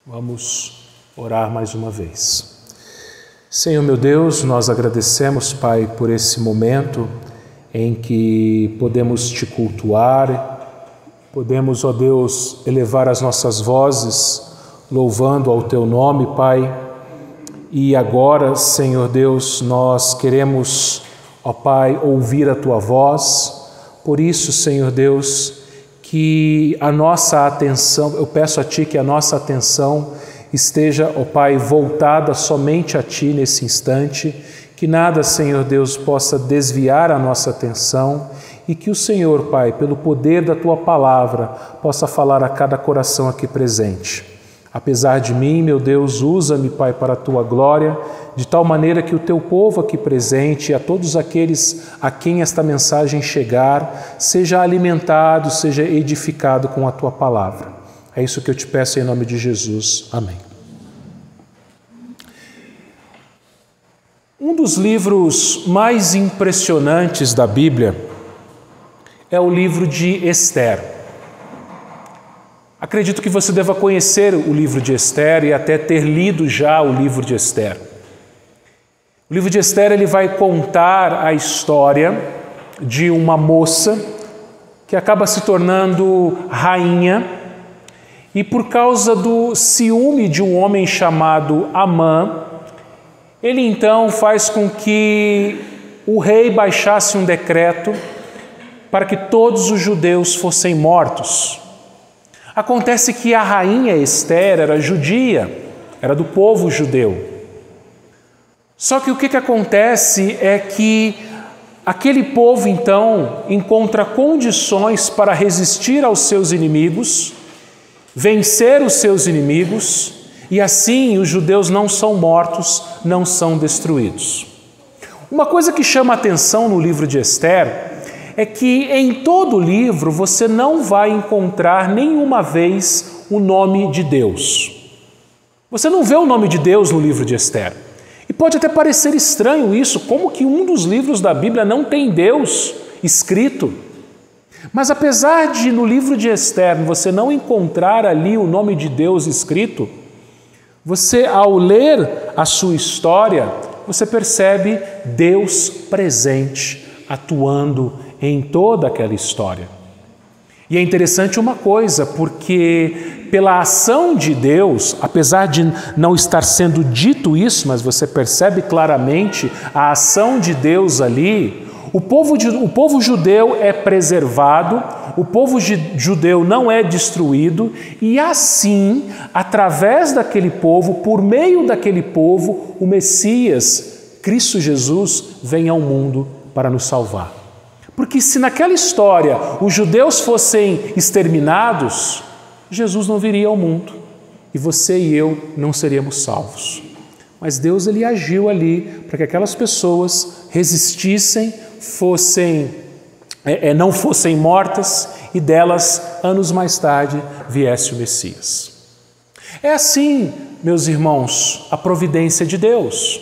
Vamos orar mais uma vez. Senhor meu Deus, nós agradecemos, Pai, por esse momento em que podemos Te cultuar, podemos, ó Deus, elevar as nossas vozes, louvando ao Teu nome, Pai. E agora, Senhor Deus, nós queremos, ó Pai, ouvir a Tua voz. Por isso, Senhor Deus, que a nossa atenção, eu peço a Ti que a nossa atenção esteja, ó Pai, voltada somente a Ti nesse instante, que nada, Senhor Deus, possa desviar a nossa atenção e que o Senhor, Pai, pelo poder da Tua palavra, possa falar a cada coração aqui presente. Apesar de mim, meu Deus, usa-me, Pai, para a Tua glória, de tal maneira que o Teu povo aqui presente e a todos aqueles a quem esta mensagem chegar, seja alimentado, seja edificado com a Tua palavra. É isso que eu Te peço em nome de Jesus. Amém. Um dos livros mais impressionantes da Bíblia é o livro de Esther. Acredito que você deva conhecer o livro de Esther e até ter lido já o livro de Esther. O livro de Esther ele vai contar a história de uma moça que acaba se tornando rainha e por causa do ciúme de um homem chamado Amã, ele então faz com que o rei baixasse um decreto para que todos os judeus fossem mortos. Acontece que a rainha Esther era judia, era do povo judeu. Só que o que acontece é que aquele povo então encontra condições para resistir aos seus inimigos, vencer os seus inimigos, e assim os judeus não são mortos, não são destruídos. Uma coisa que chama atenção no livro de Esther é que em todo o livro você não vai encontrar nenhuma vez o nome de Deus. Você não vê o nome de Deus no livro de Esther. E pode até parecer estranho isso, como que um dos livros da Bíblia não tem Deus escrito. Mas apesar de no livro de Esther você não encontrar ali o nome de Deus escrito, você ao ler a sua história, você percebe Deus presente, atuando em toda aquela história. E é interessante uma coisa, porque pela ação de Deus, apesar de não estar sendo dito isso, mas você percebe claramente a ação de Deus ali, o povo judeu é preservado, o povo judeu não é destruído, e assim, através daquele povo, por meio daquele povo, o Messias, Cristo Jesus, vem ao mundo para nos salvar. Porque se naquela história os judeus fossem exterminados, Jesus não viria ao mundo e você e eu não seríamos salvos. Mas Deus ele agiu ali para que aquelas pessoas resistissem, não fossem mortas e delas, anos mais tarde, viesse o Messias. É assim, meus irmãos, a providência de Deus.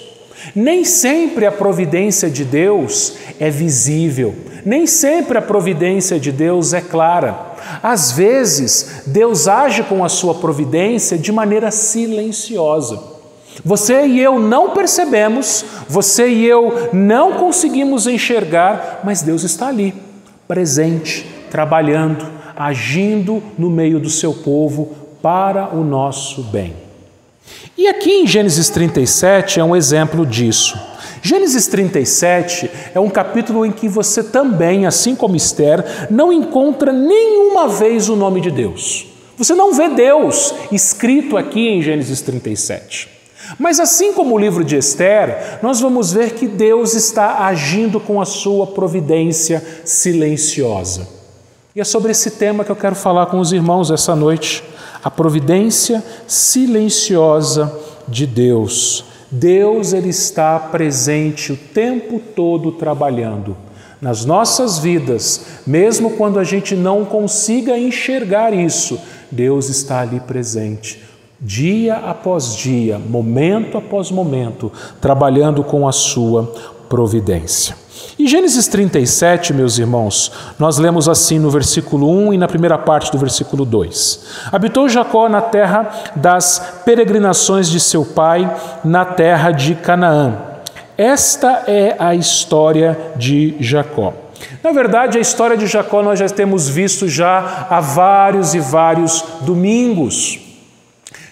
Nem sempre a providência de Deus é visível, nem sempre a providência de Deus é clara. Às vezes, Deus age com a sua providência de maneira silenciosa. Você e eu não percebemos, você e eu não conseguimos enxergar, mas Deus está ali, presente, trabalhando, agindo no meio do seu povo para o nosso bem. E aqui em Gênesis 37 é um exemplo disso. Gênesis 37 é um capítulo em que você também, assim como Esther, não encontra nenhuma vez o nome de Deus. Você não vê Deus escrito aqui em Gênesis 37. Mas assim como o livro de Esther, nós vamos ver que Deus está agindo com a sua providência silenciosa. E é sobre esse tema que eu quero falar com os irmãos essa noite. A providência silenciosa de Deus. Deus ele está presente o tempo todo trabalhando nas nossas vidas, mesmo quando a gente não consiga enxergar isso. Deus está ali presente, dia após dia, momento após momento, trabalhando com a sua providência. Em Gênesis 37, meus irmãos, nós lemos assim no versículo 1 e na primeira parte do versículo 2. Habitou Jacó na terra das peregrinações de seu pai, na terra de Canaã. Esta é a história de Jacó. Na verdade, a história de Jacó nós já temos visto já há vários e vários domingos.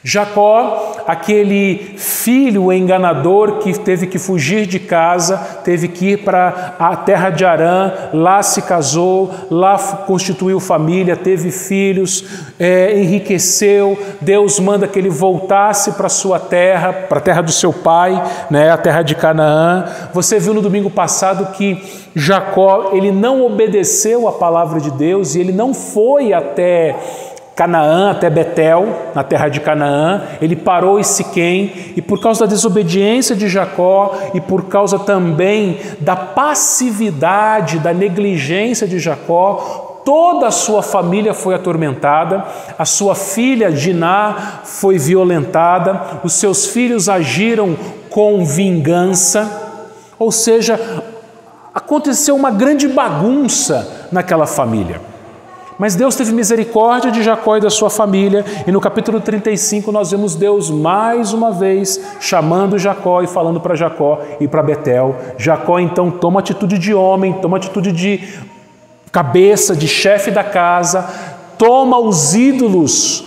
Jacó, aquele filho enganador que teve que fugir de casa, teve que ir para a terra de Harã, lá se casou, lá constituiu família, teve filhos, enriqueceu. Deus manda que ele voltasse para a sua terra, para a terra do seu pai, né, a terra de Canaã. Você viu no domingo passado que Jacó, ele não obedeceu à palavra de Deus e ele não foi até Canaã, até Betel, na terra de Canaã. Ele parou em Siquém e por causa da desobediência de Jacó e por causa também da passividade, da negligência de Jacó, toda a sua família foi atormentada, a sua filha Diná foi violentada, os seus filhos agiram com vingança, ou seja, aconteceu uma grande bagunça naquela família. Mas Deus teve misericórdia de Jacó e da sua família, e no capítulo 35 nós vemos Deus mais uma vez chamando Jacó e falando para Jacó ir para Betel. Jacó então toma atitude de homem, toma atitude de cabeça, de chefe da casa, toma os ídolos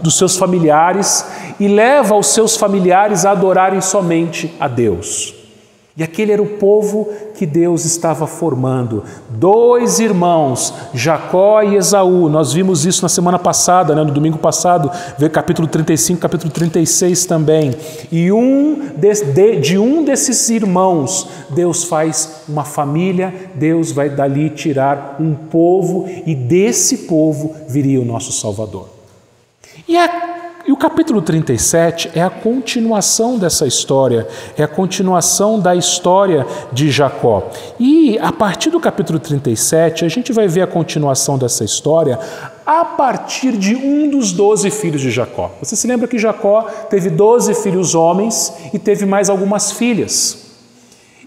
dos seus familiares e leva os seus familiares a adorarem somente a Deus. E aquele era o povo que Deus estava formando. 2 irmãos, Jacó e Esaú. Nós vimos isso na semana passada, no domingo passado, ver capítulo 35, capítulo 36 também. E de um desses irmãos, Deus faz uma família, Deus vai dali tirar um povo, e desse povo viria o nosso Salvador. E o capítulo 37 é a continuação dessa história, é a continuação da história de Jacó. E a partir do capítulo 37, a gente vai ver a continuação dessa história a partir de um dos 12 filhos de Jacó. Você se lembra que Jacó teve 12 filhos homens e teve mais algumas filhas.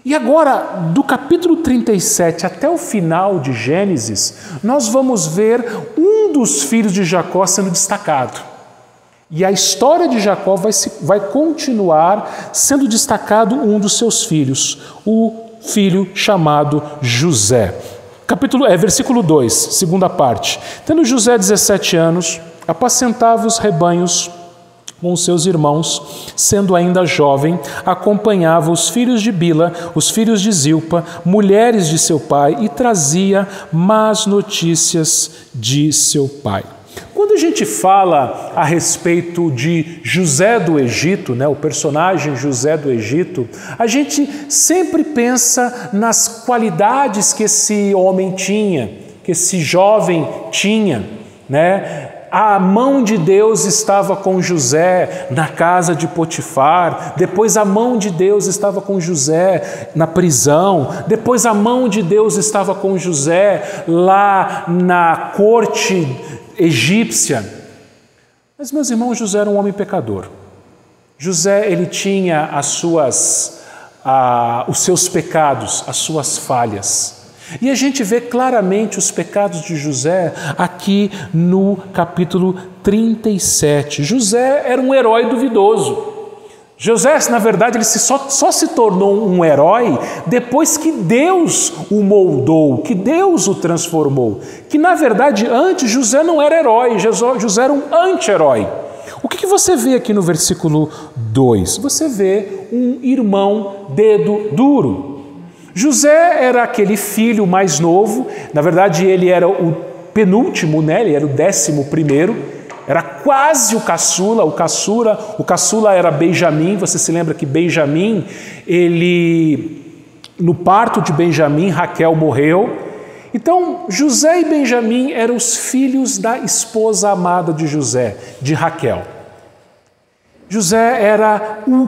E agora, do capítulo 37 até o final de Gênesis, nós vamos ver um dos filhos de Jacó sendo destacado. E a história de Jacó vai continuar sendo destacado um dos seus filhos, o filho chamado José. Versículo 2, segunda parte. Tendo José 17 anos, apacentava os rebanhos com os seus irmãos, sendo ainda jovem, acompanhava os filhos de Bila, os filhos de Zilpa, mulheres de seu pai, e trazia más notícias de seu pai. Quando a gente fala a respeito de José do Egito, o personagem José do Egito, a gente sempre pensa nas qualidades que esse homem tinha, que esse jovem tinha, A mão de Deus estava com José na casa de Potifar, depois a mão de Deus estava com José na prisão, depois a mão de Deus estava com José lá na corte egípcia. Mas, meus irmãos, José era um homem pecador. José, ele tinha os seus pecados, as suas falhas. E a gente vê claramente os pecados de José aqui no capítulo 37. José era um herói duvidoso. José, na verdade, ele só se tornou um herói depois que Deus o moldou, que Deus o transformou. Que, na verdade, antes José não era herói, José era um anti-herói. O que você vê aqui no versículo 2? Você vê um irmão dedo duro. José era aquele filho mais novo, na verdade ele era o penúltimo, ele era o 11º, era quase o caçula. O caçula era Benjamim. Você se lembra que Benjamim, no parto de Benjamim, Raquel morreu. Então, José e Benjamim eram os filhos da esposa amada de José, de Raquel. José era o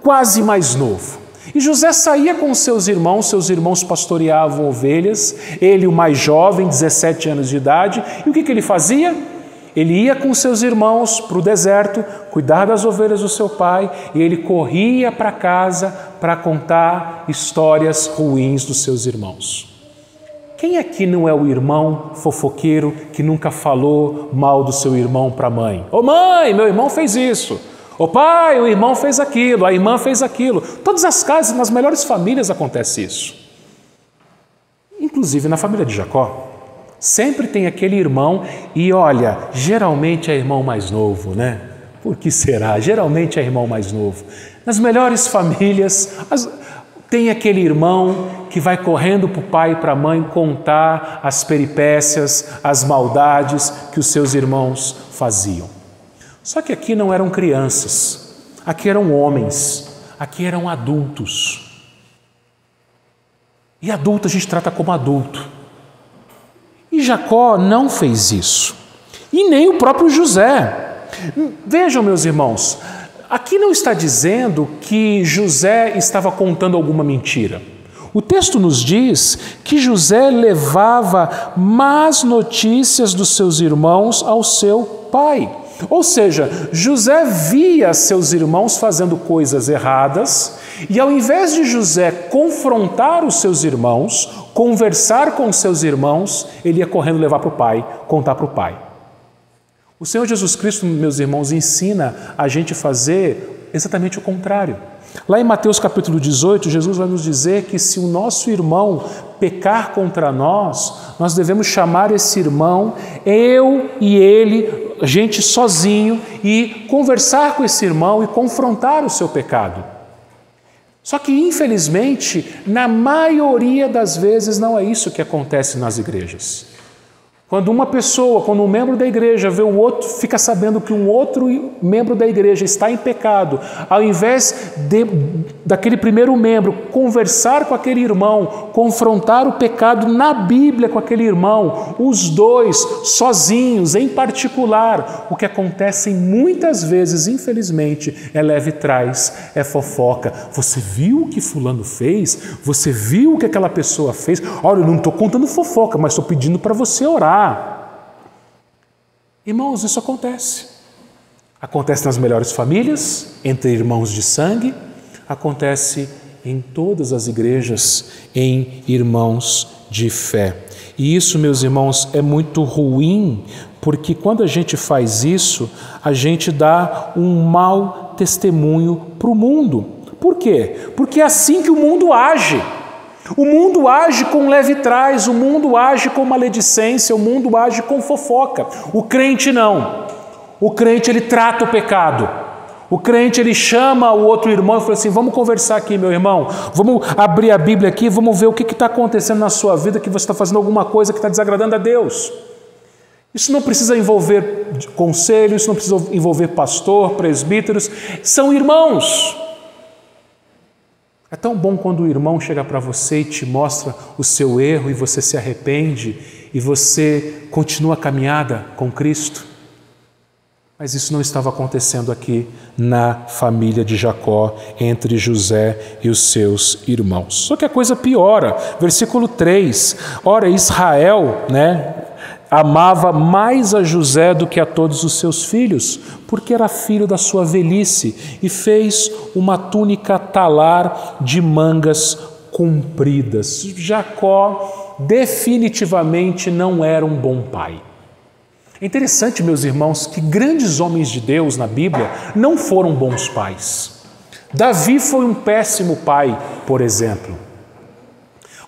quase mais novo. E José saía com seus irmãos pastoreavam ovelhas, ele o mais jovem, 17 anos de idade, e o que ele fazia? Ele ia com seus irmãos para o deserto, cuidar das ovelhas do seu pai, e ele corria para casa para contar histórias ruins dos seus irmãos. Quem aqui não é o irmão fofoqueiro que nunca falou mal do seu irmão para a mãe? Ô mãe, meu irmão fez isso. Ô pai, o irmão fez aquilo, a irmã fez aquilo. Todas as casas, nas melhores famílias acontece isso. Inclusive na família de Jacó. Sempre tem aquele irmão e olha, geralmente é irmão mais novo, né? Por que será? Geralmente é irmão mais novo. Nas melhores famílias tem aquele irmão que vai correndo para o pai e para a mãe contar as peripécias, as maldades que os seus irmãos faziam. Só que aqui não eram crianças, aqui eram homens, aqui eram adultos. E adulto a gente trata como adulto. E Jacó não fez isso. E nem o próprio José. Vejam, meus irmãos, aqui não está dizendo que José estava contando alguma mentira. O texto nos diz que José levava más notícias dos seus irmãos ao seu pai. Ou seja, José via seus irmãos fazendo coisas erradas e ao invés de José confrontar os seus irmãos, conversar com seus irmãos, ele ia correndo levar para o pai, contar para o pai. O Senhor Jesus Cristo, meus irmãos, ensina a gente fazer exatamente o contrário. Lá em Mateus capítulo 18, Jesus vai nos dizer que se o nosso irmão pecar contra nós, nós devemos chamar esse irmão, eu e ele, gente sozinho, e conversar com esse irmão e confrontar o seu pecado. Só que, infelizmente, na maioria das vezes não é isso que acontece nas igrejas. Quando um membro da igreja vê o outro, fica sabendo que um outro membro da igreja está em pecado, ao invés daquele primeiro membro conversar com aquele irmão, confrontar o pecado na Bíblia com aquele irmão, os dois, sozinhos, em particular, o que acontece muitas vezes, infelizmente, é leve trás, é fofoca. Você viu o que fulano fez? Você viu o que aquela pessoa fez? Olha, eu não estou contando fofoca, mas estou pedindo para você orar. Irmãos, isso acontece. Acontece nas melhores famílias, entre irmãos de sangue, acontece em todas as igrejas, em irmãos de fé. E isso, meus irmãos, é muito ruim, porque quando a gente faz isso, a gente dá um mau testemunho para o mundo. Por quê? Porque é assim que o mundo age. O mundo age com leve trás, o mundo age com maledicência, o mundo age com fofoca. O crente não. O crente, ele trata o pecado. O crente, ele chama o outro irmão e fala assim, vamos conversar aqui, meu irmão, vamos abrir a Bíblia aqui, vamos ver o que está acontecendo na sua vida, que você está fazendo alguma coisa que está desagradando a Deus. Isso não precisa envolver conselho, isso não precisa envolver pastor, presbíteros, são irmãos. É tão bom quando o irmão chega para você e te mostra o seu erro e você se arrepende e você continua a caminhada com Cristo. Mas isso não estava acontecendo aqui na família de Jacó, entre José e os seus irmãos. Só que a coisa piora. Versículo 3. Ora, Israel, amava mais a José do que a todos os seus filhos, porque era filho da sua velhice, e fez uma túnica talar de mangas compridas. Jacó definitivamente não era um bom pai. É interessante, meus irmãos, que grandes homens de Deus na Bíblia não foram bons pais. Davi foi um péssimo pai, por exemplo.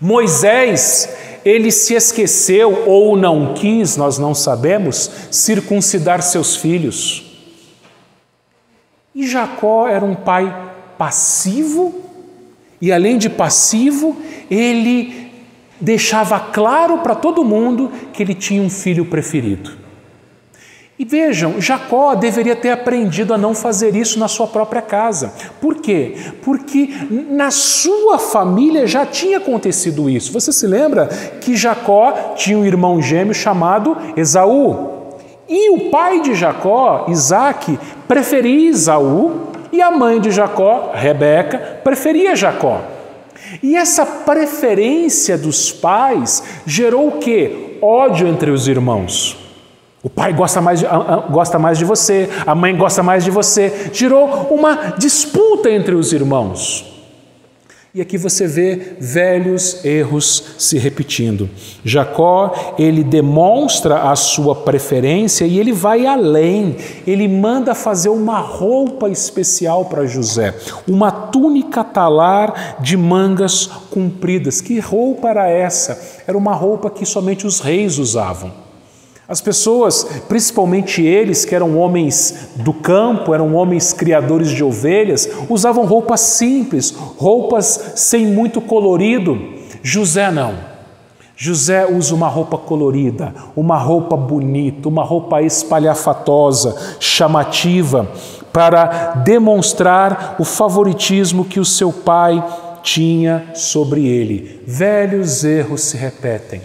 Moisés, ele se esqueceu ou não quis, nós não sabemos, circuncidar seus filhos. E Jacó era um pai passivo, e além de passivo, ele deixava claro para todo mundo que ele tinha um filho preferido. E vejam, Jacó deveria ter aprendido a não fazer isso na sua própria casa. Por quê? Porque na sua família já tinha acontecido isso. Você se lembra que Jacó tinha um irmão gêmeo chamado Esaú. E o pai de Jacó, Isaque, preferia Esaú, e a mãe de Jacó, Rebeca, preferia Jacó. E essa preferência dos pais gerou o quê? Ódio entre os irmãos. O pai gosta mais de você, a mãe gosta mais de você. Gerou uma disputa entre os irmãos. E aqui você vê velhos erros se repetindo. Jacó, ele demonstra a sua preferência e ele vai além. Ele manda fazer uma roupa especial para José, uma túnica talar de mangas compridas. Que roupa era essa? Era uma roupa que somente os reis usavam. As pessoas, principalmente eles, que eram homens do campo, eram homens criadores de ovelhas, usavam roupas simples, roupas sem muito colorido. José não. José usa uma roupa colorida, uma roupa bonita, uma roupa espalhafatosa, chamativa, para demonstrar o favoritismo que o seu pai tinha sobre ele. Velhos erros se repetem.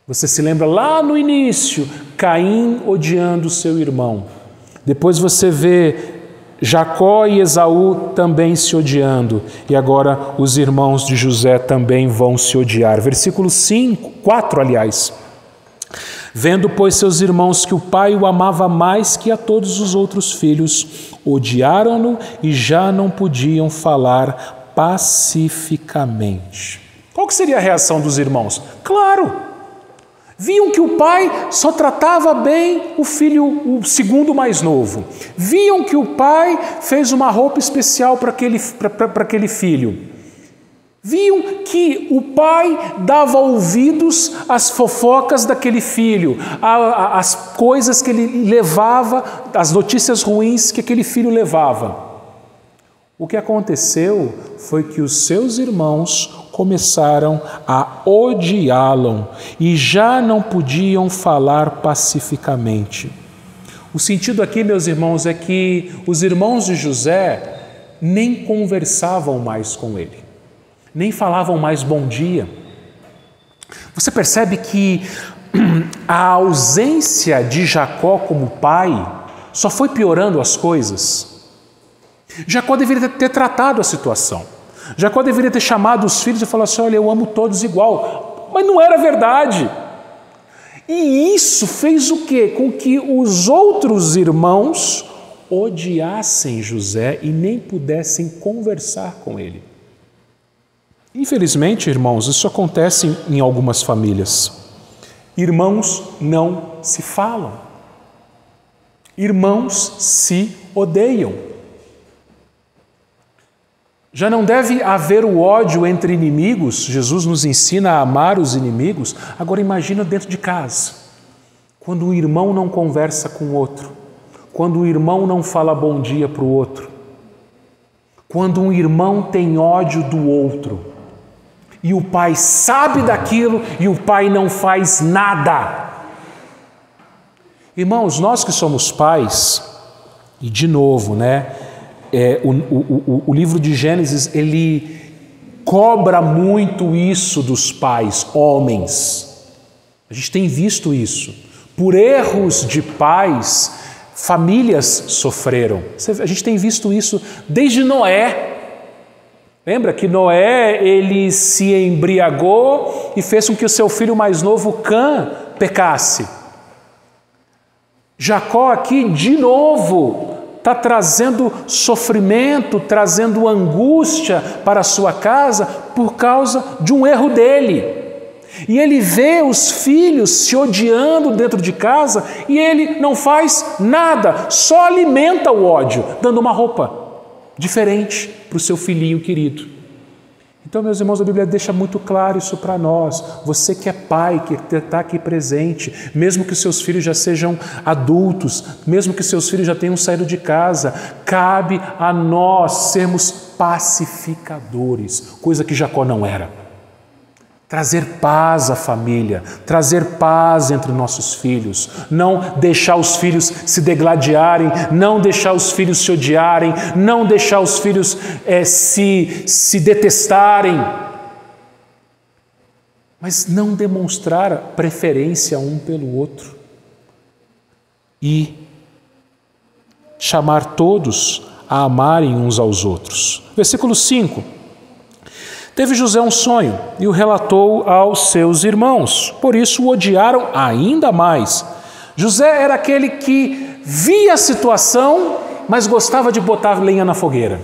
Você se lembra lá no início, Caim odiando seu irmão. Depois você vê Jacó e Esaú também se odiando. E agora os irmãos de José também vão se odiar. Versículo 4, aliás. Vendo, pois, seus irmãos que o pai o amava mais que a todos os outros filhos, odiaram-no e já não podiam falar pacificamente. Qual que seria a reação dos irmãos? Claro! Viam que o pai só tratava bem o filho, o segundo mais novo. Viam que o pai fez uma roupa especial para aquele filho. Viam que o pai dava ouvidos às fofocas daquele filho, às coisas que ele levava, às notícias ruins que aquele filho levava. O que aconteceu foi que os seus irmãos começaram a odiá-lo e já não podiam falar pacificamente. O sentido aqui, meus irmãos, é que os irmãos de José nem conversavam mais com ele, nem falavam mais bom dia. Você percebe que a ausência de Jacó como pai só foi piorando as coisas. Jacó deveria ter tratado a situação. Jacó deveria ter chamado os filhos e falado assim: olha, eu amo todos igual. Mas não era verdade. E isso fez o quê? Com que os outros irmãos odiassem José e nem pudessem conversar com ele. Infelizmente, irmãos, isso acontece em algumas famílias. Irmãos não se falam. Irmãos se odeiam. Já não deve haver o ódio entre inimigos. Jesus nos ensina a amar os inimigos. Agora imagina dentro de casa, quando o irmão não conversa com o outro, quando o irmão não fala bom dia para o outro, quando um irmão tem ódio do outro, e o pai sabe daquilo e o pai não faz nada. Irmãos, nós que somos pais, e de novo, o livro de Gênesis, ele cobra muito isso dos pais, homens. A gente tem visto isso. Por erros de pais, famílias sofreram. A gente tem visto isso desde Noé. Lembra que Noé, ele se embriagou e fez com que o seu filho mais novo, Cã, pecasse. Jacó aqui, de novo, está trazendo sofrimento, trazendo angústia para a sua casa por causa de um erro dele. E ele vê os filhos se odiando dentro de casa e ele não faz nada, só alimenta o ódio, dando uma roupa diferente para o seu filhinho querido. Então, meus irmãos, a Bíblia deixa muito claro isso para nós. Você que é pai, que está aqui presente, mesmo que os seus filhos já sejam adultos, mesmo que seus filhos já tenham saído de casa, cabe a nós sermos pacificadores, coisa que Jacó não era. Trazer paz à família, trazer paz entre nossos filhos, não deixar os filhos se degladiarem, não deixar os filhos se odiarem, não deixar os filhos se detestarem, mas não demonstrar preferência um pelo outro e chamar todos a amarem uns aos outros. Versículo 5. Teve José um sonho e o relatou aos seus irmãos, por isso o odiaram ainda mais. José era aquele que via a situação, mas gostava de botar lenha na fogueira.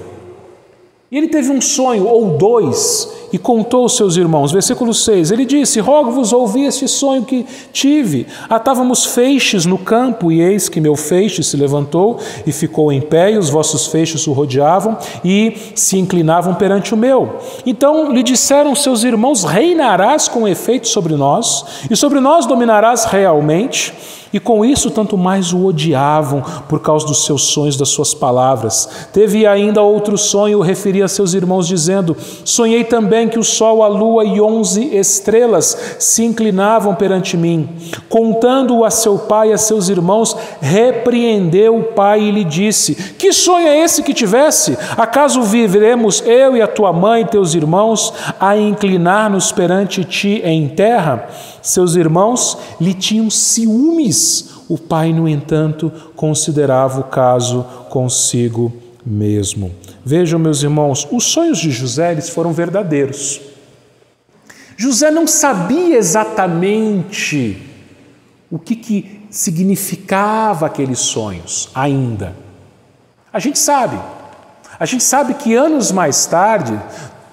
E ele teve um sonho, ou dois, e contou aos seus irmãos. Versículo 6, ele disse: rogo-vos ouvi este sonho que tive. Atávamos feixes no campo, e eis que meu feixe se levantou e ficou em pé, e os vossos feixes o rodeavam e se inclinavam perante o meu. Então lhe disseram seus irmãos: reinarás com efeito sobre nós, e sobre nós dominarás realmente. E com isso tanto mais o odiavam por causa dos seus sonhos, das suas palavras. Teve ainda outro sonho, o referia a seus irmãos, dizendo: sonhei também que o sol, a lua e 11 estrelas se inclinavam perante mim. Contando-o a seu pai e a seus irmãos, repreendeu o pai e lhe disse: que sonho é esse que tivesse? Acaso viveremos eu e a tua mãe e teus irmãos a inclinar-nos perante ti em terra? Seus irmãos lhe tinham ciúmes. O pai, no entanto, considerava o caso consigo mesmo. Vejam, meus irmãos, os sonhos de José, eles foram verdadeiros. José não sabia exatamente o que significava aqueles sonhos ainda. A gente sabe que anos mais tarde,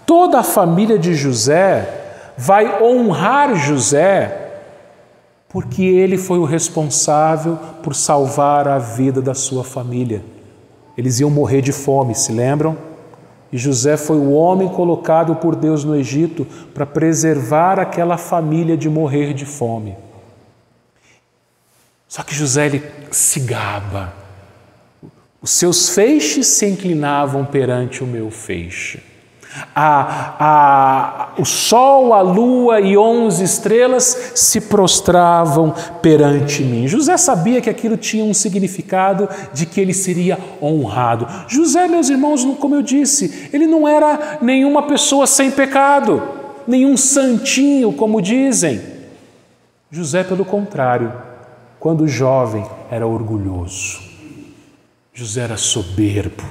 toda a família de José vai honrar José, porque ele foi o responsável por salvar a vida da sua família. Eles iam morrer de fome, se lembram? E José foi o homem colocado por Deus no Egito para preservar aquela família de morrer de fome. Só que José, ele se gaba. Os seus feixes se inclinavam perante o meu feixe. O sol, a lua e 11 estrelas se prostravam perante mim. José sabia que aquilo tinha um significado de que ele seria honrado. José, meus irmãos, como eu disse, ele não era nenhuma pessoa sem pecado, nenhum santinho, como dizem. José, pelo contrário, quando jovem, era orgulhoso. José era soberbo.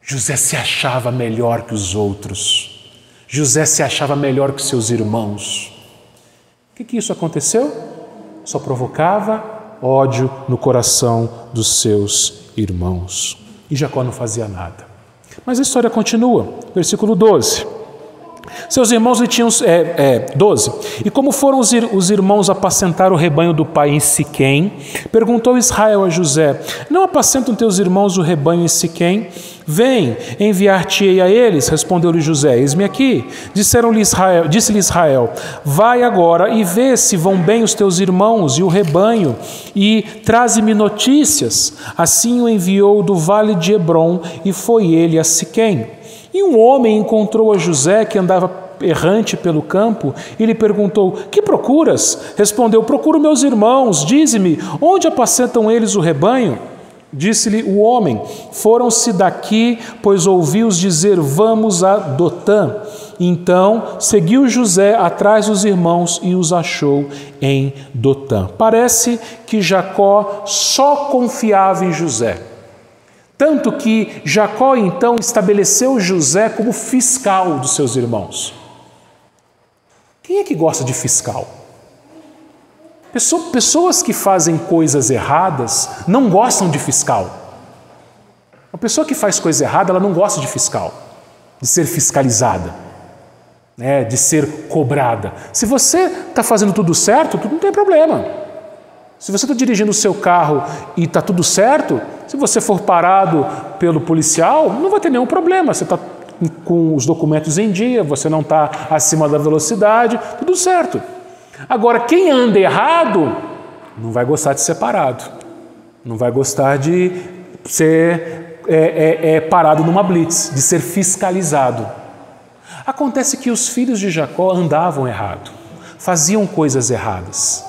José se achava melhor que os outros. José se achava melhor que seus irmãos. O que isso aconteceu? Só provocava ódio no coração dos seus irmãos. E Jacó não fazia nada. Mas a história continua. Versículo 12. Seus irmãos lhe tinham... 12. E como foram os irmãos apacentar o rebanho do pai em Siquém, perguntou Israel a José: não apacentam teus irmãos o rebanho em Siquém? Vem, enviar-te-ei a eles, respondeu-lhe José: eis-me aqui. Disse-lhe Israel: vai agora e vê se vão bem os teus irmãos e o rebanho, e traze-me notícias. Assim o enviou do vale de Hebrom, e foi ele a Siquém. E um homem encontrou a José, que andava errante pelo campo, e lhe perguntou: que procuras? Respondeu: procuro meus irmãos, dize-me, onde apacentam eles o rebanho? Disse-lhe o homem: foram-se daqui, pois ouvi-os dizer: vamos a Dotã. Então seguiu José atrás dos irmãos e os achou em Dotã. Parece que Jacó só confiava em José. Tanto que Jacó então estabeleceu José como fiscal dos seus irmãos. Quem é que gosta de fiscal? Pessoas que fazem coisas erradas não gostam de fiscal. Uma pessoa que faz coisa errada, ela não gosta de fiscal, de ser fiscalizada, né, de ser cobrada. Se você está fazendo tudo certo, tudo não tem problema. Se você está dirigindo o seu carro e está tudo certo, se você for parado pelo policial, não vai ter nenhum problema. Você está com os documentos em dia, você não está acima da velocidade, tudo certo. Agora, quem anda errado não vai gostar de ser parado, não vai gostar de ser parado numa blitz, de ser fiscalizado. Acontece que os filhos de Jacó andavam errado, faziam coisas erradas.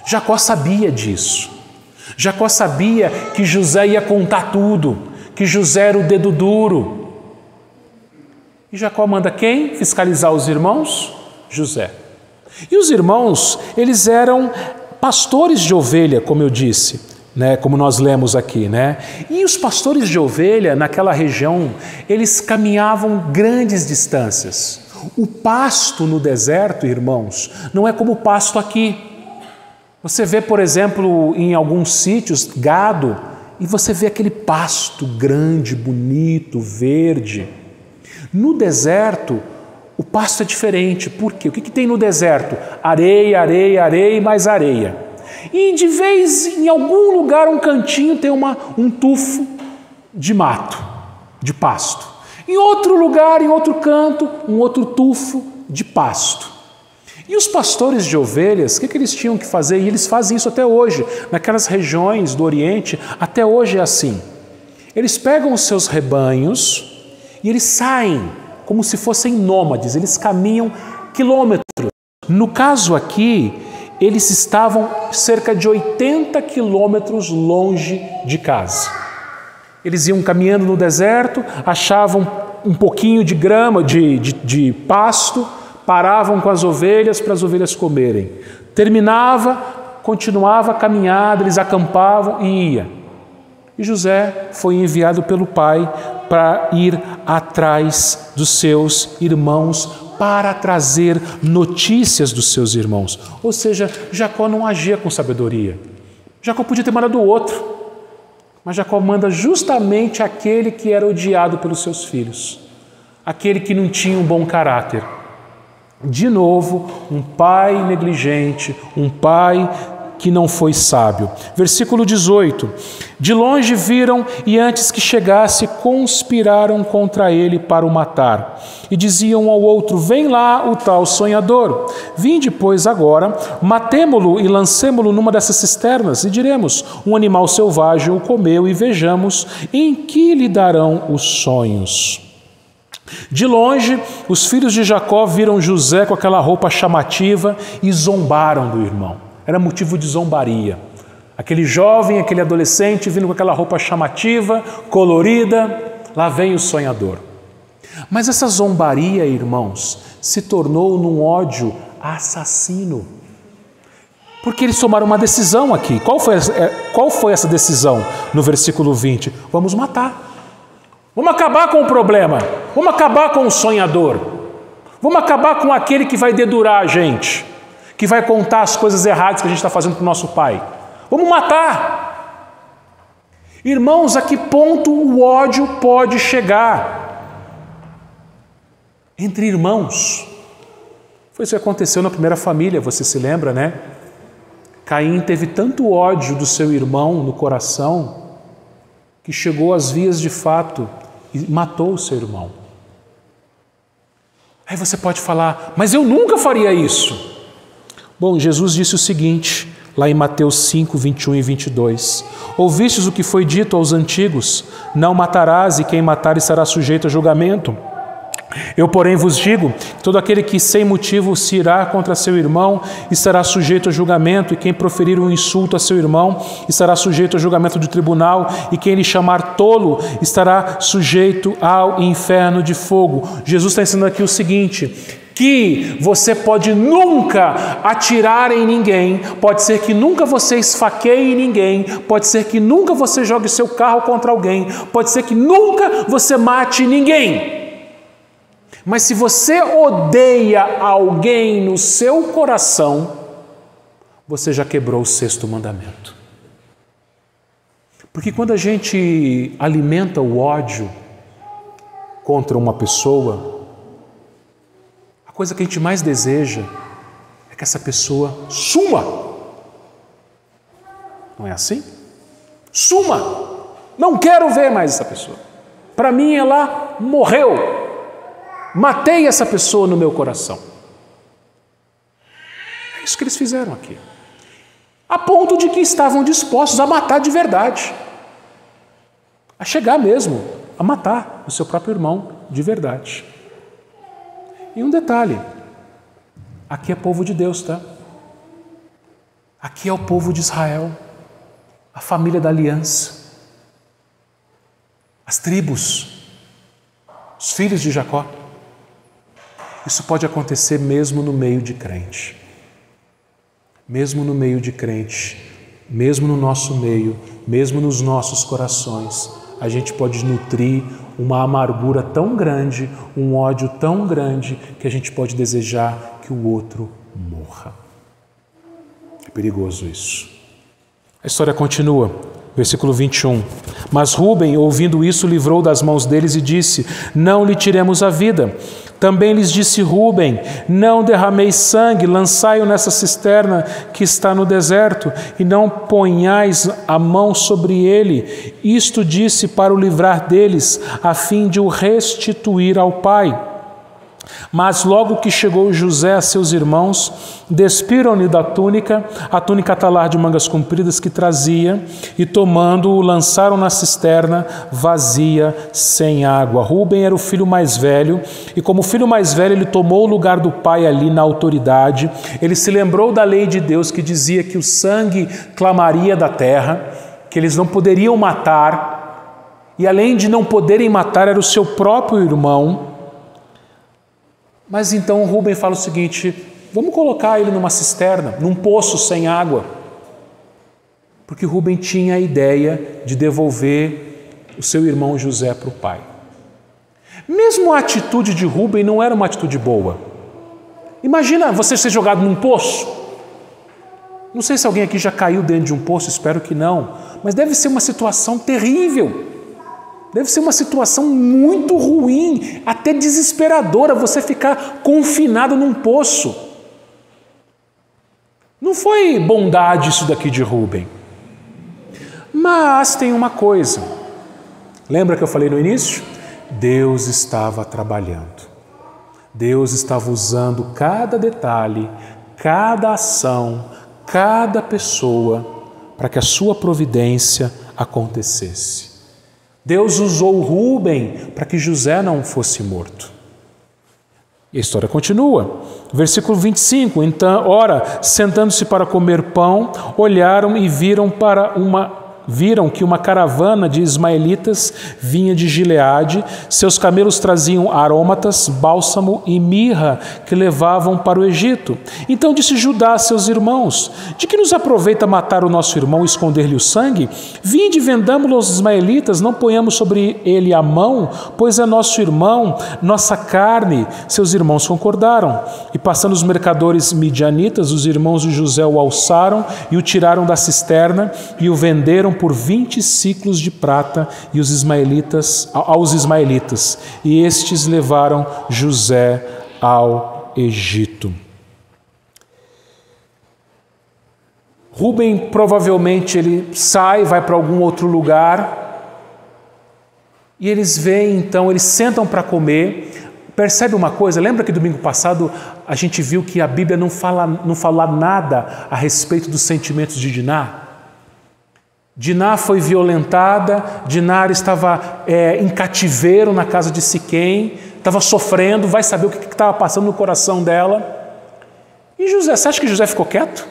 Jacó sabia disso. Jacó sabia que José ia contar tudo, que José era o dedo duro. E Jacó manda quem fiscalizar os irmãos? José. E os irmãos, eles eram pastores de ovelha, como eu disse, né? Como nós lemos aqui, né? E os pastores de ovelha naquela região, eles caminhavam grandes distâncias. O pasto no deserto, irmãos, não é como o pasto aqui. Você vê, por exemplo, em alguns sítios, gado, e você vê aquele pasto grande, bonito, verde. No deserto, o pasto é diferente. Por quê? O que tem no deserto? Areia, areia, areia e mais areia. E de vez em algum lugar, um cantinho, tem um tufo de mato, de pasto. Em outro lugar, em outro canto, um outro tufo de pasto. E os pastores de ovelhas, o que eles tinham que fazer? E eles fazem isso até hoje. Naquelas regiões do Oriente, até hoje é assim. Eles pegam os seus rebanhos e eles saem como se fossem nômades. Eles caminham quilômetros. No caso aqui, eles estavam cerca de 80 quilômetros longe de casa. Eles iam caminhando no deserto, achavam um pouquinho de grama, de pasto, paravam com as ovelhas para as ovelhas comerem. Terminava, continuava a caminhada, eles acampavam e ia. E José foi enviado pelo pai para ir atrás dos seus irmãos, para trazer notícias dos seus irmãos. Ou seja, Jacó não agia com sabedoria. Jacó podia ter mandado outro, mas Jacó manda justamente aquele que era odiado pelos seus filhos, aquele que não tinha um bom caráter. De novo, um pai negligente, um pai que não foi sábio. Versículo 18. De longe viram e antes que chegasse conspiraram contra ele para o matar. E diziam ao outro, vem lá o tal sonhador. Vinde, pois, agora, matemo-lo e lancemo-lo numa dessas cisternas e diremos, um animal selvagem o comeu e vejamos em que lhe darão os sonhos. De longe, os filhos de Jacó viram José com aquela roupa chamativa e zombaram do irmão. Era motivo de zombaria. Aquele jovem, aquele adolescente vindo com aquela roupa chamativa, colorida, lá vem o sonhador. Mas essa zombaria, irmãos, se tornou num ódio assassino. Porque eles tomaram uma decisão aqui. Qual foi essa decisão no versículo 20? Vamos matar. Vamos acabar com o problema, vamos acabar com o sonhador, vamos acabar com aquele que vai dedurar a gente, que vai contar as coisas erradas que a gente está fazendo para o nosso pai. Vamos matar. Irmãos, a que ponto o ódio pode chegar? Entre irmãos. Foi isso que aconteceu na primeira família, você se lembra, né? Caim teve tanto ódio do seu irmão no coração que chegou às vias de fato e matou o seu irmão. Aí você pode falar, mas eu nunca faria isso. Bom, Jesus disse o seguinte, lá em Mateus 5, 21 e 22. Ouvistes o que foi dito aos antigos, não matarás e quem matar estará sujeito a julgamento. Eu, porém, vos digo, todo aquele que sem motivo se irá contra seu irmão estará sujeito a julgamento, e quem proferir um insulto a seu irmão estará sujeito a julgamento de tribunal, e quem lhe chamar tolo estará sujeito ao inferno de fogo. Jesus está ensinando aqui o seguinte, que você pode nunca atirar em ninguém, pode ser que nunca você esfaqueie ninguém, pode ser que nunca você jogue seu carro contra alguém, pode ser que nunca você mate ninguém. Mas se você odeia alguém no seu coração, você já quebrou o 6º mandamento. Porque quando a gente alimenta o ódio contra uma pessoa, a coisa que a gente mais deseja é que essa pessoa suma. Não é assim? Suma! Não quero ver mais essa pessoa. Para mim ela morreu. Matei essa pessoa no meu coração. É isso que eles fizeram aqui. A ponto de que estavam dispostos a matar de verdade. A chegar mesmo, a matar o seu próprio irmão de verdade. E um detalhe, aqui é povo de Deus, tá? Aqui é o povo de Israel, a família da aliança, as tribos, os filhos de Jacó. Isso pode acontecer mesmo no meio de crente. Mesmo no meio de crente, mesmo no nosso meio, mesmo nos nossos corações, a gente pode nutrir uma amargura tão grande, um ódio tão grande, que a gente pode desejar que o outro morra. perigoso isso. A história continua, versículo 21. Mas Rúben, ouvindo isso, livrou das mãos deles e disse: não lhe tiremos a vida. Também lhes disse Rúben: não derrameis sangue, lançai-o nessa cisterna que está no deserto, e não ponhais a mão sobre ele. Isto disse para o livrar deles, a fim de o restituir ao pai. Mas logo que chegou José a seus irmãos, despiram-lhe da túnica, a túnica talar de mangas compridas que trazia, e tomando-o, lançaram na cisterna vazia, sem água. Rúben era o filho mais velho, e como filho mais velho, ele tomou o lugar do pai ali na autoridade. Ele se lembrou da lei de Deus que dizia que o sangue clamaria da terra, que eles não poderiam matar, e além de não poderem matar, era o seu próprio irmão. Mas então Rúben fala o seguinte: vamos colocar ele numa cisterna, num poço sem água. Porque Rúben tinha a ideia de devolver o seu irmão José para o pai. Mesmo a atitude de Rúben não era uma atitude boa. Imagina você ser jogado num poço. Não sei se alguém aqui já caiu dentro de um poço, espero que não. Mas deve ser uma situação terrível. Deve ser uma situação muito ruim, até desesperadora, você ficar confinado num poço. Não foi bondade isso daqui de Rúben. Mas tem uma coisa. Lembra que eu falei no início? Deus estava trabalhando. Deus estava usando cada detalhe, cada ação, cada pessoa para que a sua providência acontecesse. Deus usou Rúben para que José não fosse morto. E a história continua. Versículo 25. Então, ora, sentando-se para comer pão, olharam e viram que uma caravana de ismaelitas vinha de Gileade. Seus camelos traziam aromatas, bálsamo e mirra que levavam para o Egito. Então disse Judá a seus irmãos: de que nos aproveita matar o nosso irmão e esconder-lhe o sangue? Vinde, vendamo-lo aos ismaelitas, não ponhamos sobre ele a mão, pois é nosso irmão, nossa carne. Seus irmãos concordaram. E passando os mercadores midianitas, os irmãos de José o alçaram e o tiraram da cisterna e o venderam por 20 ciclos de prata aos ismaelitas, e estes levaram José ao Egito. Rúben provavelmente ele sai, vai para algum outro lugar, e eles veem então, eles sentam para comer. Percebe uma coisa? Lembra que domingo passado a gente viu que a Bíblia não fala nada a respeito dos sentimentos de Diná? Diná foi violentada, Diná estava em cativeiro na casa de Siquém, estava sofrendo, vai saber o que estava passando no coração dela. E José, você acha que José ficou quieto?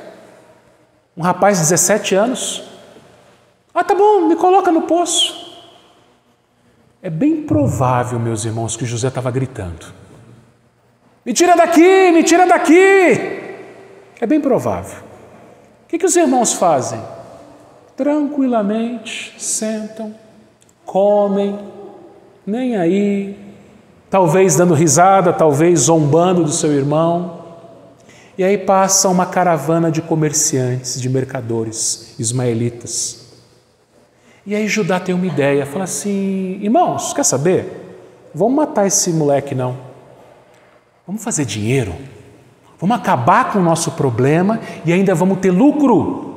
Um rapaz de 17 anos. Ah, tá bom, me coloca no poço. É bem provável, meus irmãos, que José estava gritando: me tira daqui, me tira daqui. É bem provável. O que os irmãos fazem? Tranquilamente sentam, comem, nem aí, talvez dando risada, talvez zombando do seu irmão. E aí passa uma caravana de comerciantes, de mercadores ismaelitas. E aí Judá tem uma ideia, fala assim: irmãos, quer saber? Vamos matar esse moleque não. Vamos fazer dinheiro, vamos acabar com o nosso problema e ainda vamos ter lucro.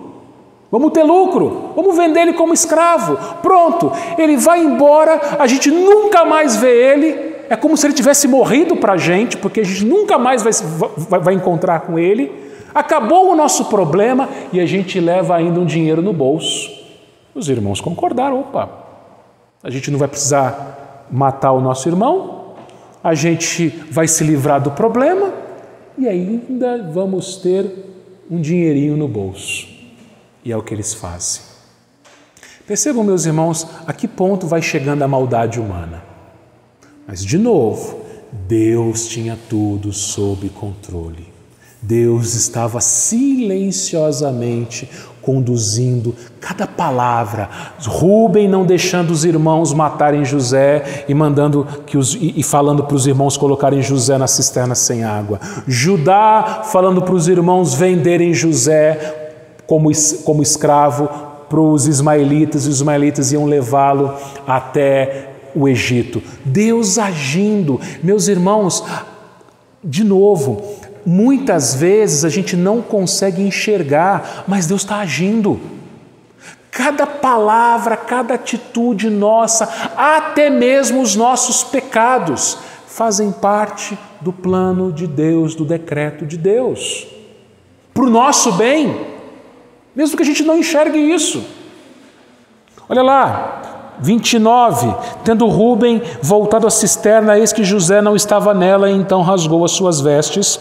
Vamos ter lucro, vamos vender ele como escravo. Pronto, ele vai embora, a gente nunca mais vê ele. É como se ele tivesse morrido para a gente, porque a gente nunca mais vai encontrar com ele. Acabou o nosso problema e a gente leva ainda um dinheiro no bolso. Os irmãos concordaram: opa, a gente não vai precisar matar o nosso irmão, a gente vai se livrar do problema e ainda vamos ter um dinheirinho no bolso. E é o que eles fazem. Percebam, meus irmãos, a que ponto vai chegando a maldade humana. Mas, de novo, Deus tinha tudo sob controle. Deus estava silenciosamente conduzindo cada palavra. Rúben não deixando os irmãos matarem José e falando para os irmãos colocarem José na cisterna sem água. Judá falando para os irmãos venderem José como escravo para os ismaelitas, e os ismaelitas iam levá-lo até o Egito. Deus agindo. Meus irmãos, de novo, muitas vezes a gente não consegue enxergar, mas Deus está agindo. Cada palavra, cada atitude nossa, até mesmo os nossos pecados, fazem parte do plano de Deus, do decreto de Deus. Para o nosso bem, mesmo que a gente não enxergue isso. Olha lá, 29. Tendo Rúben voltado à cisterna, eis que José não estava nela, e então rasgou as suas vestes.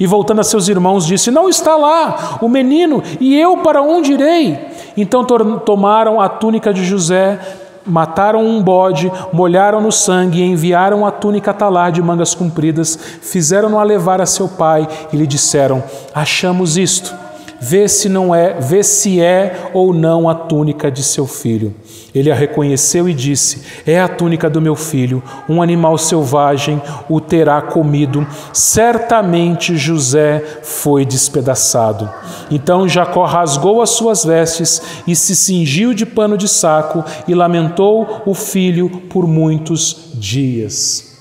E voltando a seus irmãos, disse: não está lá o menino, e eu para onde irei? Então tomaram a túnica de José, mataram um bode, molharam no sangue e enviaram a túnica talar de mangas compridas, fizeram-no a levar a seu pai e lhe disseram: achamos isto, vê se é ou não a túnica de seu filho. Ele a reconheceu e disse: é a túnica do meu filho, um animal selvagem o terá comido, certamente José foi despedaçado. Então Jacó rasgou as suas vestes e se cingiu de pano de saco e lamentou o filho por muitos dias.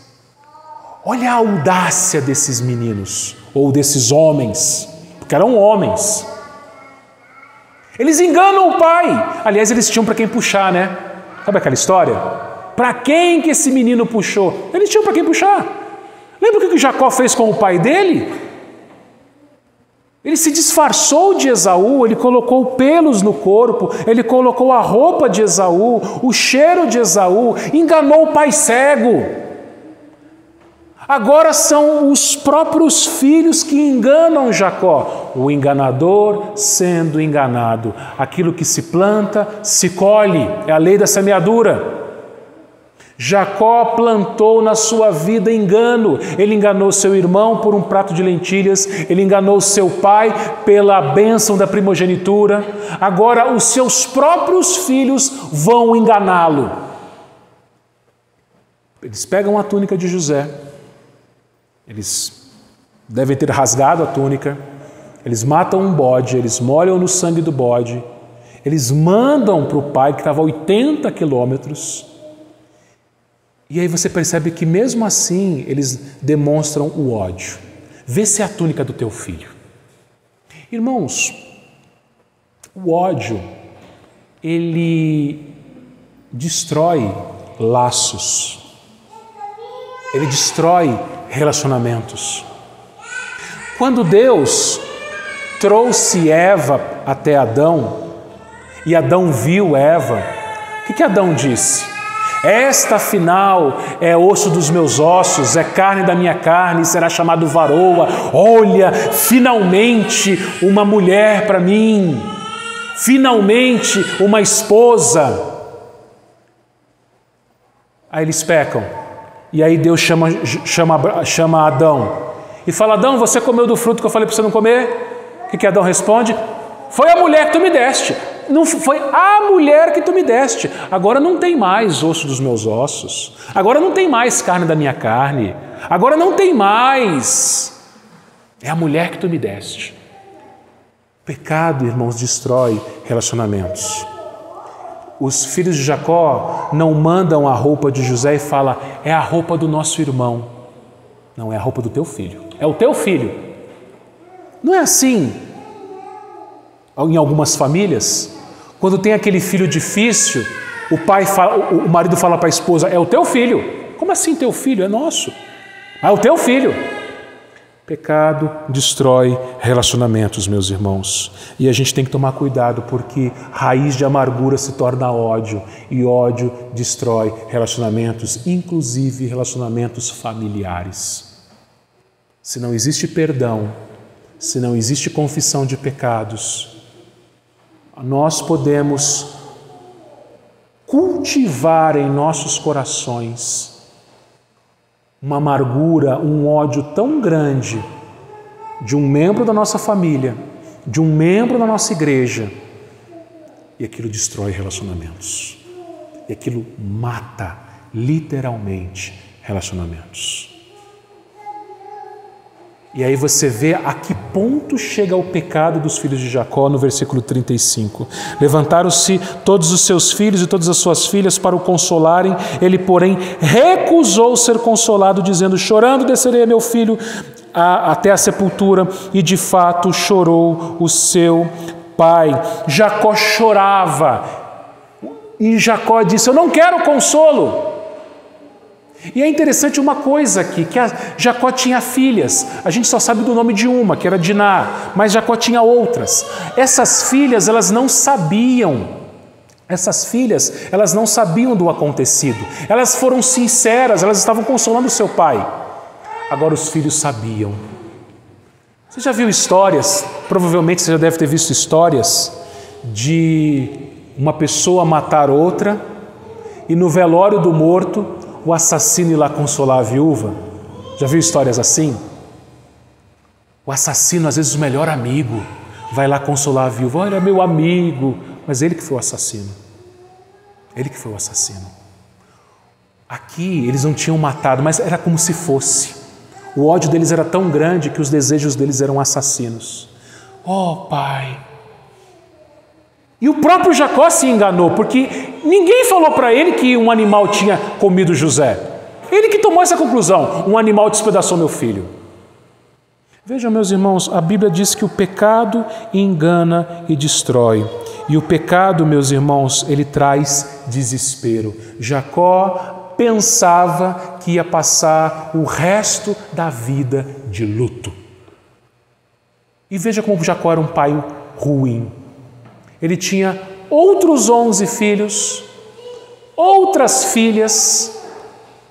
Olha a audácia desses meninos, ou desses homens, porque eram homens. Eles enganam o pai. Aliás, eles tinham para quem puxar, né? Sabe aquela história? Para quem que esse menino puxou? Eles tinham para quem puxar. Lembra o que Jacó fez com o pai dele? Ele se disfarçou de Esaú, ele colocou pelos no corpo, ele colocou a roupa de Esaú, o cheiro de Esaú, enganou o pai cego. Agora são os próprios filhos que enganam Jacó. O enganador sendo enganado. Aquilo que se planta, se colhe. É a lei da semeadura. Jacó plantou na sua vida engano. Ele enganou seu irmão por um prato de lentilhas. Ele enganou seu pai pela bênção da primogenitura. Agora os seus próprios filhos vão enganá-lo. Eles pegam a túnica de José. Eles devem ter rasgado a túnica, eles matam um bode, eles molham no sangue do bode, eles mandam para o pai que estava a 80 quilômetros, e aí você percebe que mesmo assim eles demonstram o ódio. Vê se é a túnica do teu filho. Irmãos, o ódio, ele destrói laços, ele destrói relacionamentos. Quando Deus trouxe Eva até Adão, e Adão viu Eva, o que Adão disse? Esta, afinal, é osso dos meus ossos, é carne da minha carne, será chamado varoa. Olha, finalmente uma mulher para mim, finalmente uma esposa. Aí eles pecam. E aí Deus chama Adão e fala: Adão, você comeu do fruto que eu falei para você não comer? O que Adão responde? Foi a mulher que tu me deste. Não foi a mulher que tu me deste. Agora não tem mais osso dos meus ossos. Agora não tem mais carne da minha carne. Agora não tem mais. É a mulher que tu me deste. O pecado, irmãos, destrói relacionamentos. Os filhos de Jacó não mandam a roupa de José e falam: é a roupa do nosso irmão. Não, é a roupa do teu filho. É o teu filho. Não é assim em algumas famílias? Quando tem aquele filho difícil, o marido fala para a esposa: é o teu filho. Como assim teu filho? É nosso. É o teu filho. Pecado destrói relacionamentos, meus irmãos. E a gente tem que tomar cuidado, porque raiz de amargura se torna ódio, e ódio destrói relacionamentos, inclusive relacionamentos familiares. Se não existe perdão, se não existe confissão de pecados, nós podemos cultivar em nossos corações uma amargura, um ódio tão grande de um membro da nossa família, de um membro da nossa igreja, e aquilo destrói relacionamentos. E aquilo mata, literalmente, relacionamentos. E aí você vê a que ponto chega o pecado dos filhos de Jacó no versículo 35. Levantaram-se todos os seus filhos e todas as suas filhas para o consolarem. Ele, porém, recusou ser consolado, dizendo: chorando descerei a meu filho até a sepultura. E de fato chorou o seu pai. Jacó chorava. E Jacó disse: eu não quero consolo. E é interessante uma coisa aqui, que Jacó tinha filhas. A gente só sabe do nome de uma, que era Diná, mas Jacó tinha outras. Essas filhas, elas não sabiam do acontecido. Elas foram sinceras, elas estavam consolando seu pai. Agora os filhos sabiam. Você já viu histórias, provavelmente você já deve ter visto histórias, de uma pessoa matar outra e no velório do morto o assassino ir lá consolar a viúva? Já viu histórias assim? O assassino, às vezes o melhor amigo, vai lá consolar a viúva. Olha, meu amigo, mas ele que foi o assassino. Ele que foi o assassino. Aqui eles não tinham matado, mas era como se fosse. O ódio deles era tão grande que os desejos deles eram assassinos. Oh, pai! E o próprio Jacó se enganou, porque ninguém falou para ele que um animal tinha comido José. Ele que tomou essa conclusão: um animal despedaçou meu filho. Vejam, meus irmãos, a Bíblia diz que o pecado engana e destrói. E o pecado, meus irmãos, ele traz desespero. Jacó pensava que ia passar o resto da vida de luto. E veja como Jacó era um pai ruim. Ele tinha outros 11 filhos, outras filhas,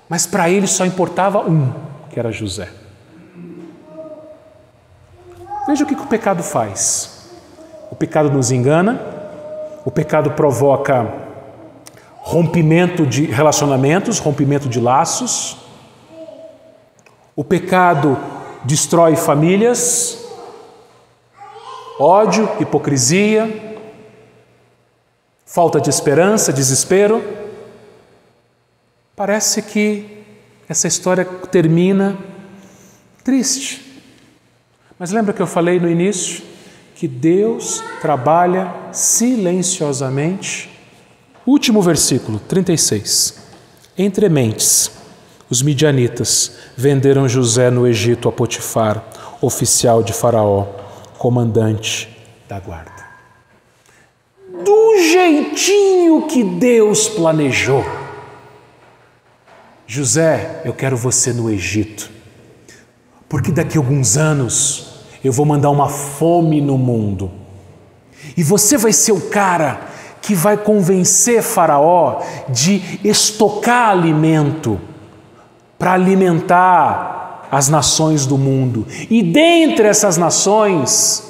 mas para ele só importava um, que era José. Veja o que o pecado faz. O pecado nos engana, o pecado provoca rompimento de relacionamentos, rompimento de laços, o pecado destrói famílias, ódio, hipocrisia, falta de esperança, desespero. Parece que essa história termina triste. Mas lembra que eu falei no início que Deus trabalha silenciosamente? Último versículo, 36. Entre mentes, os midianitas venderam José no Egito a Potifar, oficial de Faraó, comandante da guarda. Do jeitinho que Deus planejou. José, eu quero você no Egito, porque daqui a alguns anos eu vou mandar uma fome no mundo. E você vai ser o cara que vai convencer Faraó de estocar alimento para alimentar as nações do mundo. E dentre essas nações,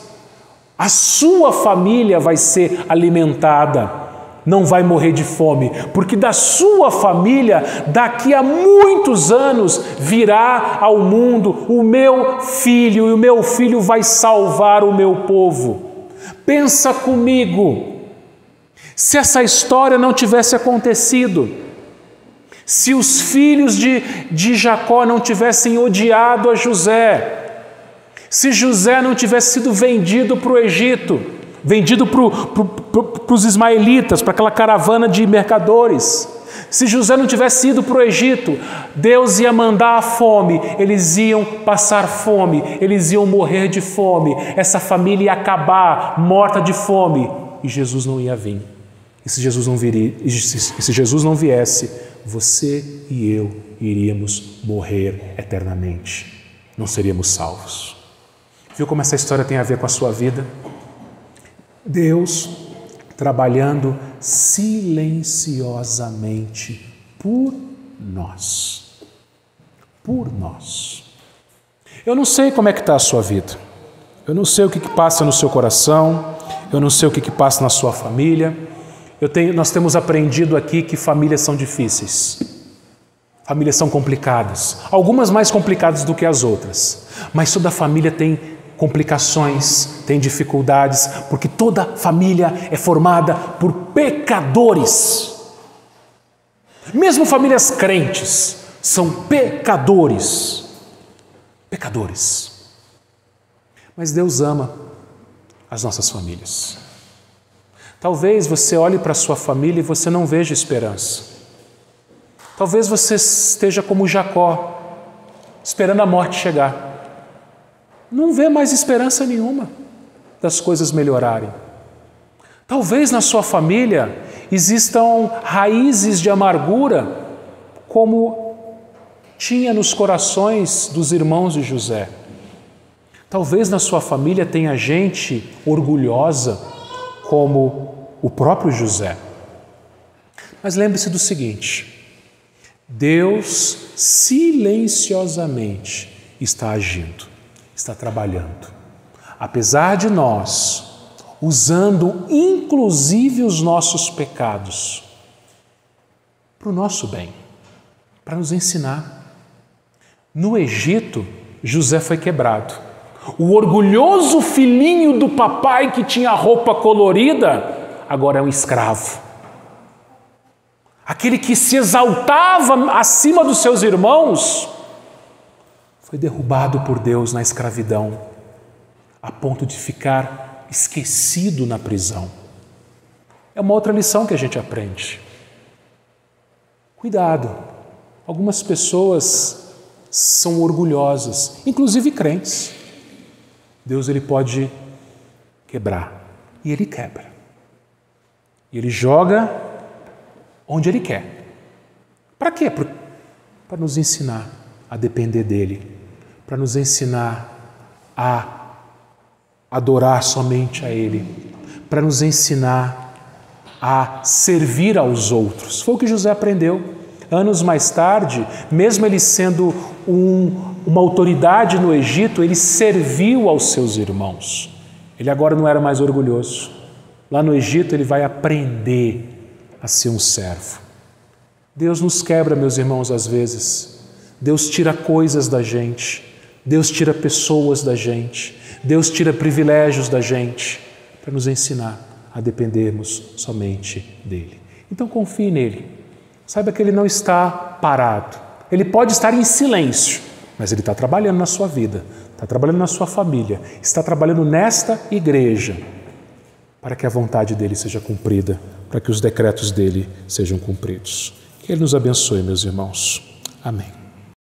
a sua família vai ser alimentada, não vai morrer de fome, porque da sua família, daqui a muitos anos, virá ao mundo o meu filho, e o meu filho vai salvar o meu povo. Pensa comigo, se essa história não tivesse acontecido, se os filhos de Jacó não tivessem odiado a José, se José não tivesse sido vendido para o Egito, vendido para os ismaelitas, para aquela caravana de mercadores, se José não tivesse ido para o Egito, Deus ia mandar a fome, eles iam passar fome, eles iam morrer de fome, essa família ia acabar morta de fome e Jesus não ia vir. E se Jesus não viesse, você e eu iríamos morrer eternamente, não seríamos salvos. Viu como essa história tem a ver com a sua vida? Deus trabalhando silenciosamente por nós. Por nós. Eu não sei como é que está a sua vida. Eu não sei o que passa no seu coração. Eu não sei o que passa na sua família. Nós temos aprendido aqui que famílias são difíceis. Famílias são complicadas. Algumas mais complicadas do que as outras. Mas toda família tem complicações, tem dificuldades, porque toda família é formada por pecadores. Mesmo famílias crentes são pecadores. Pecadores. Mas Deus ama as nossas famílias. Talvez você olhe para a sua família e você não veja esperança. Talvez você esteja como Jacó, esperando a morte chegar. Não vê mais esperança nenhuma das coisas melhorarem. Talvez na sua família existam raízes de amargura, como tinha nos corações dos irmãos de José. Talvez na sua família tenha gente orgulhosa, como o próprio José. Mas lembre-se do seguinte: Deus silenciosamente está agindo, está trabalhando. Apesar de nós, usando inclusive os nossos pecados, para o nosso bem, para nos ensinar. No Egito, José foi quebrado. O orgulhoso filhinho do papai que tinha roupa colorida, agora é um escravo. Aquele que se exaltava acima dos seus irmãos, foi derrubado por Deus na escravidão, a ponto de ficar esquecido na prisão. É uma outra lição que a gente aprende. Cuidado, algumas pessoas são orgulhosas, inclusive crentes. Deus ele pode quebrar, e ele quebra. E ele joga onde ele quer. Para quê? Para nos ensinar a depender dele, para nos ensinar a adorar somente a ele, para nos ensinar a servir aos outros. Foi o que José aprendeu. Anos mais tarde, mesmo ele sendo uma autoridade no Egito, ele serviu aos seus irmãos. Ele agora não era mais orgulhoso. Lá no Egito ele vai aprender a ser um servo. Deus nos quebra, meus irmãos, às vezes. Deus tira coisas da gente. Deus tira pessoas da gente. Deus tira privilégios da gente para nos ensinar a dependermos somente dele. Então confie nele. Saiba que ele não está parado. Ele pode estar em silêncio, mas ele está trabalhando na sua vida, está trabalhando na sua família, está trabalhando nesta igreja para que a vontade dele seja cumprida, para que os decretos dele sejam cumpridos. Que ele nos abençoe, meus irmãos. Amém.